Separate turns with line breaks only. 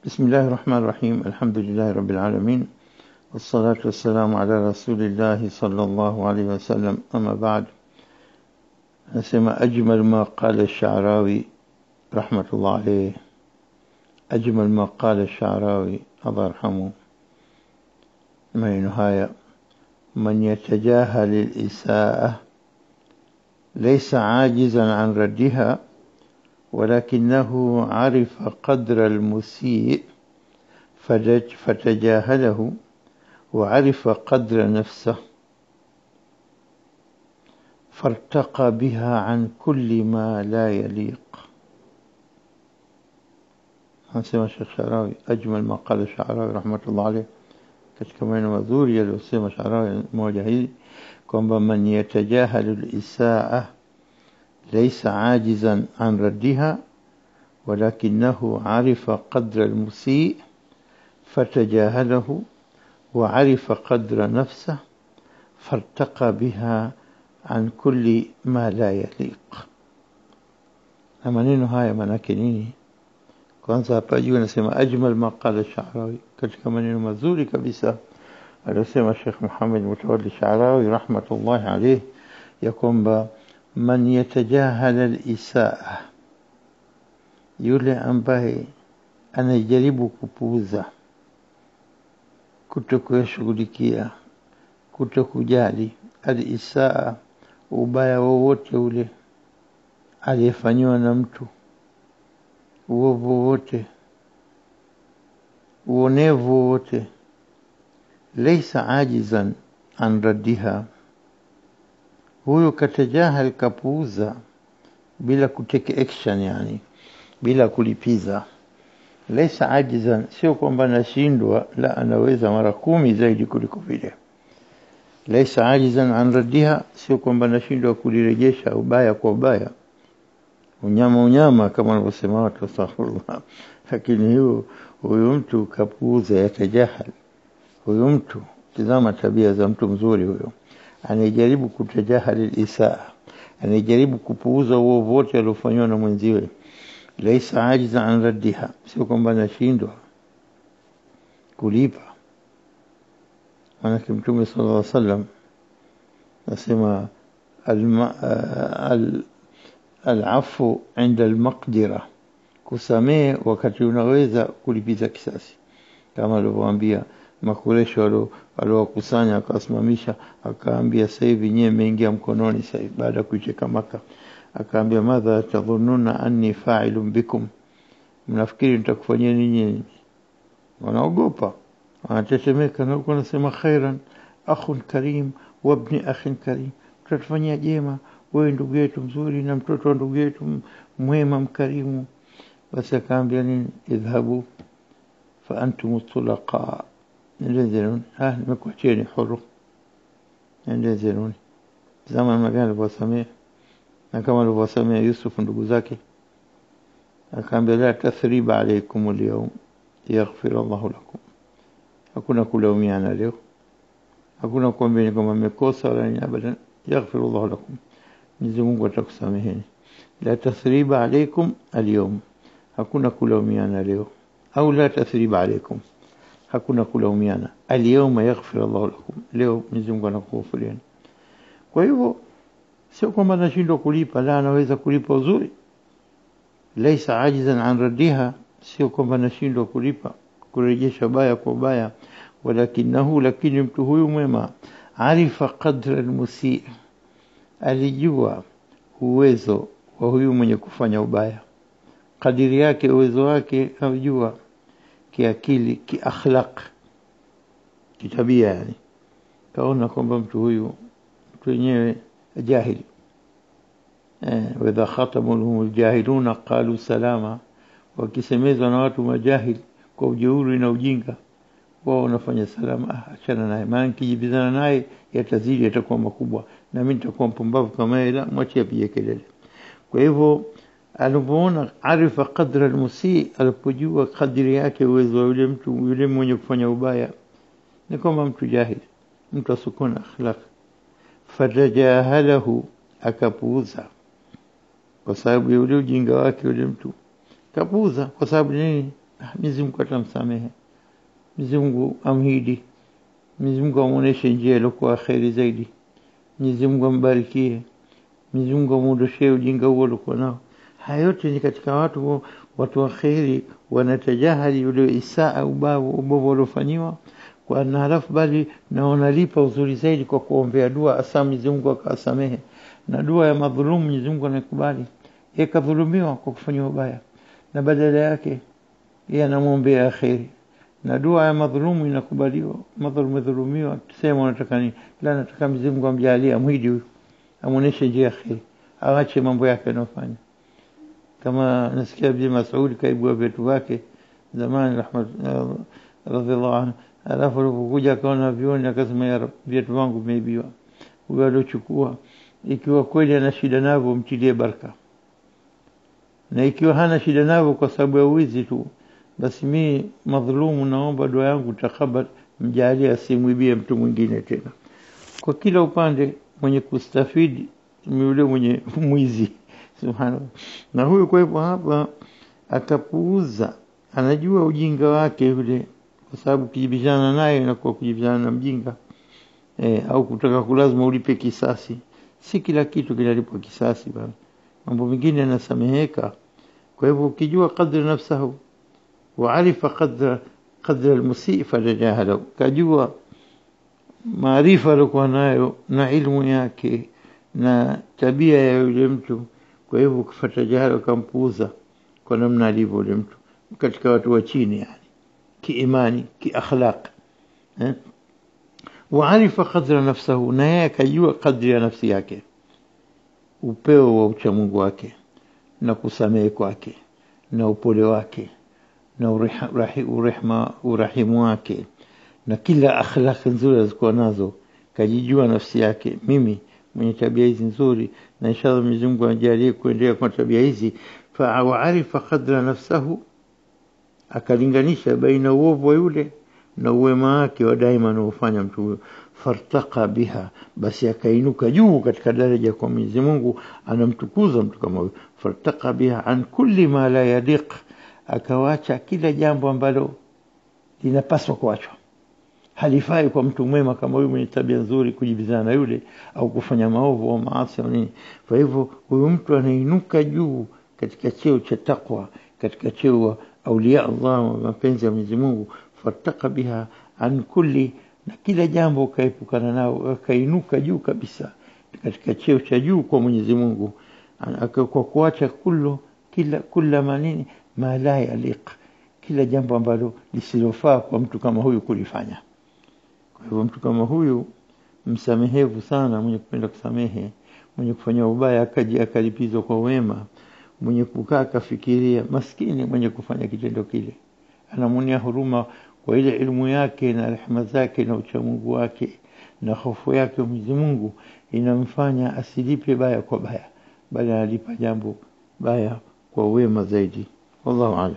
بسم الله الرحمن الرحيم. الحمد لله رب العالمين، والصلاة والسلام على رسول الله صلى الله عليه وسلم. أما بعد، نسمع أجمل ما قال الشعراوي رحمة الله عليه. أجمل ما قال الشعراوي الله يرحمه ما نهاية: من يتجاهل الإساءة ليس عاجزا عن ردها، ولكنه عرف قدر المسيء فتجاهله، وعرف قدر نفسه فارتقى بها عن كل ما لا يليق. هنسمع الشيخ الشعراوي أجمل ما قال الشعراوي رحمة الله عليه katika maneno mazuri yaliyosema Sha'rawi moja hili kwamba man yatajahalu al-isaa laysa ajizan an raddiha walakinahu arifa qadra al-musii fatajahalahu wa arifa qadra nafsihi fartaqa biha an kulli ma la yaliq. Maneno haya manake nini? Kwanza hapa juu anasema ajmal ma qala Sha'rawi, katika maneno mazuri kabisa aliyosema Sheikh Muhammad Mutawalli Sha'rawi rahmatullahi alayhi, ya kwamba man yatajahala al-isaa, yule ambaye anajaribu kupuuza, kutokushughulikia, kutokujali al-isaa, ubaya wowote ule aliyefanywa na mtu, uovu wote, uonevu wote, laysa ajizan an raddiha, huyo katajahal, kapuuza bila kuteke action, yani bila kulipiza. Laysa ajizan, sio kwamba anashindwa, la, anaweza mara 10 zaidi kuliko vile. Laysa ajizan an raddiha, sio kwamba anashindwa kulirejesha ubaya kwa ubaya, unyama kama wanavyosema watu, astaghfirullah. Lakini huyo mtu kapuuza, yatajahal. Huyo mtu, tazama tabia za mtu mzuri huyo, anajaribu kutajahal al-isaa, anajaribu kupuuza uovu wote aliofanywa na mwenziwe. Laysa ajiza an raddiha, sio kwamba anashindwa kulipa. Maana Mtume sallallahu alaihi wasallam nasema al-afu inda al-maqdira, kusamehe wakati unaweza kulipiza kisasi, kama alivyowaambia Makuresho waliokusanya, akasimamisha, akaambia sasa hivi nyewe mmeingia mkononi sasa hivi, baada ya kuicheka Maka. Akaambia madha tadhunnuna anni fa'ilun bikum, mnafikiri nitakufanyia nini? Wanaogopa, wanatetemeka, na wanasema khairan akhun karim wa ibn akhin karim, tutatufanyia jema, wewe ndugu yetu mzuri na mtoto wa ndugu yetu mwema mkarimu. Basi akaambia nini? idhabu fa antum tulaqa, nendezeni, nimekuacheni huru, nendezeni. Zama magani alivyosamehe, na kama alivyosamehe Yusuf ndugu zake, akaambia la tathriba alaykum al-yawm yaghfir Allahu lakum, hakuna kulaumiana leo, hakuna kuambieni kama mmekosa wala nini, abadan. Yaghfir Allahu lakum, Mwenyezi Mungu atakusameheni. La tathriba alaykum al-yawm, hakuna kulaumiana leo, au la tathriba alaykum, hakuna kulaumiana. Al-yawma yaghfir Allahu lakum, leo Mwenyezi Mungu anakughufurieni. Kwa hivyo sio kwamba anashindwa kulipa, la, anaweza kulipa uzuri. Laysa ajizan an raddiha, sio kwamba anashindwa kulipa, kurejesha baya kwa baya. Walakinahu, lakini mtu huyu mwema, arifa qadra al-musii, alijua uwezo wa huyu mwenye kufanya ubaya, kadiri yake, uwezo wake alijua, kiakili, kiakhlaq, kitabia, yani kaona kwamba mtu huyu mwenyewe jahil. Wa idha khatamuhum aljahiluna qalu salama, wakisemezwa na watu majahil kwa ujeuri na ujinga, wao wanafanya salama, achana naye, maana kijibizana naye yatazidi, yatakuwa makubwa, na mimi nitakuwa mpumbavu kama yeye, la, mwache apige kelele. Kwa hivyo alipoona arifa qadra al-musii, alipojua kadri yake, uwezo wa yule mtu, yule mwenye kufanya ubaya, ni kama mtu jahil, mtu asukuna akhlaq. Fatajahalahu, akapuuza kwa sababu ya ule ujinga wake, yule mtu kapuuza. Kwa sababu nini? Mwenyezi Mungu atamsamehe, Mwenyezi Mungu amhidi, Mwenyezi Mungu amuoneshe njia iliyokuwa kheri zaidi, Mwenyezi Mungu ambarikie, Mwenyezi Mungu amuondoshee ujinga huo aliokuwa nao. Haya yote ni katika watu wa kheri wanatajahali yule isaa ubovu waliofanyiwa kwa na halafu bali na wanalipa uzuri zaidi kwa kuombea dua asa Mwenyezi Mungu akasamehe. Na dua ya madhulumu Mwenyezi Mungu anakubali. Yeye kadhulumiwa kwa kufanya ubaya na badala yake yeye anamuombea kheri. Na dua ya madhulumu inakubaliwa. Madhulumiwa tuseme unataka nini? La, nataka Mwenyezi Mungu amjalie amhidi huyu, amuoneshe njia ya kheri, aache mambo yake anayofanya. Kama nasikia Ibn Mas'ud kaibua vitu wake zamani radhiallahu anhu, alafu alipokuja akaona vioni akasema ya Rabbi, vitu vangu vimeibiwa. Huyo aliochukua ikiwa kweli ana shida navyo mtilie baraka, na ikiwa hana shida navyo kwa sababu ya uwizi tu, basi mimi madhulumu naomba dua yangu takabali, mjalie asimwibie mtu mwingine tena. Kwa kila upande mwenye kustafidi yule mwenye mwizi, subhanallah. Na huyo kwa hivyo hapa akapuuza, anajua ujinga wake yule, kwa sababu kujibishana naye inakuwa kujibishana na mjinga. Au kutaka kulazima ulipe kisasi. Si kila kitu kinalipwa kisasi bana, mambo mengine yanasameheka. Kwa hivyo ukijua kadri nafsahu wa arifa qadra almusii falajahalahu, kajua maarifa alikuwa nayo na ilmu yake na tabia ya yule mtu, kwa hivyo kufuata jahala kampuuza kwa namna alivyo yule mtu katika watu wa chini, yani kiimani, kiakhlaq. Wa arifa qadra nafsahu, na yeye akajua kadri ya nafsi yake, upeo wa uchamungu wake na kusamehe kwake na upole wake na urahimu wake na kila akhlaq nzuri azikuwa nazo. Kajijua nafsi yake, mimi mwenye tabia hizi nzuri, na inshallah Mwenyezi Mungu ajalie kuendelea kwa tabia hizi. Wa arifa qadra nafsahu, akalinganisha baina uovu wa yule na uwema wake wa daima anaofanya mtu huyo. Fartaqa biha, basi akainuka juu katika daraja kwa Mwenyezi Mungu, anamtukuza mtu kama huyo. Fartaqa biha an kulli ma la yadiq, akawacha kila jambo ambalo linapaswa kuachwa, halifai kwa mtu mwema kama huyu mwenye tabia nzuri kujibizana na yule au kufanya maovu au maasi au nini. Kwa hivyo huyu mtu anainuka juu katika cheo cha takwa, katika cheo auliya Allah, mapenzi ya Mwenyezi Mungu. Fartaqa biha an kulli, na kila jambo kaepukana nao, akainuka juu kabisa katika cheo cha juu kwa Mwenyezi Mungu, kwa kuacha kila manini ma la yaliq, kila jambo ambalo lisilofaa kwa mtu kama huyu kulifanya. Kwa hivyo mtu kama huyu msamehevu sana, mwenye kupenda kusamehe, mwenye kufanya ubaya akaji akalipizwa kwa wema, mwenye kukaa kafikiria, maskini mwenye kufanya kitendo kile, anamuonea huruma kwa ile elimu yake na rehema zake na uchamungu wake na hofu yake Mwenyezi Mungu, inamfanya asilipe baya kwa baya, bali analipa jambo baya kwa wema zaidi. Wallahu a'lam.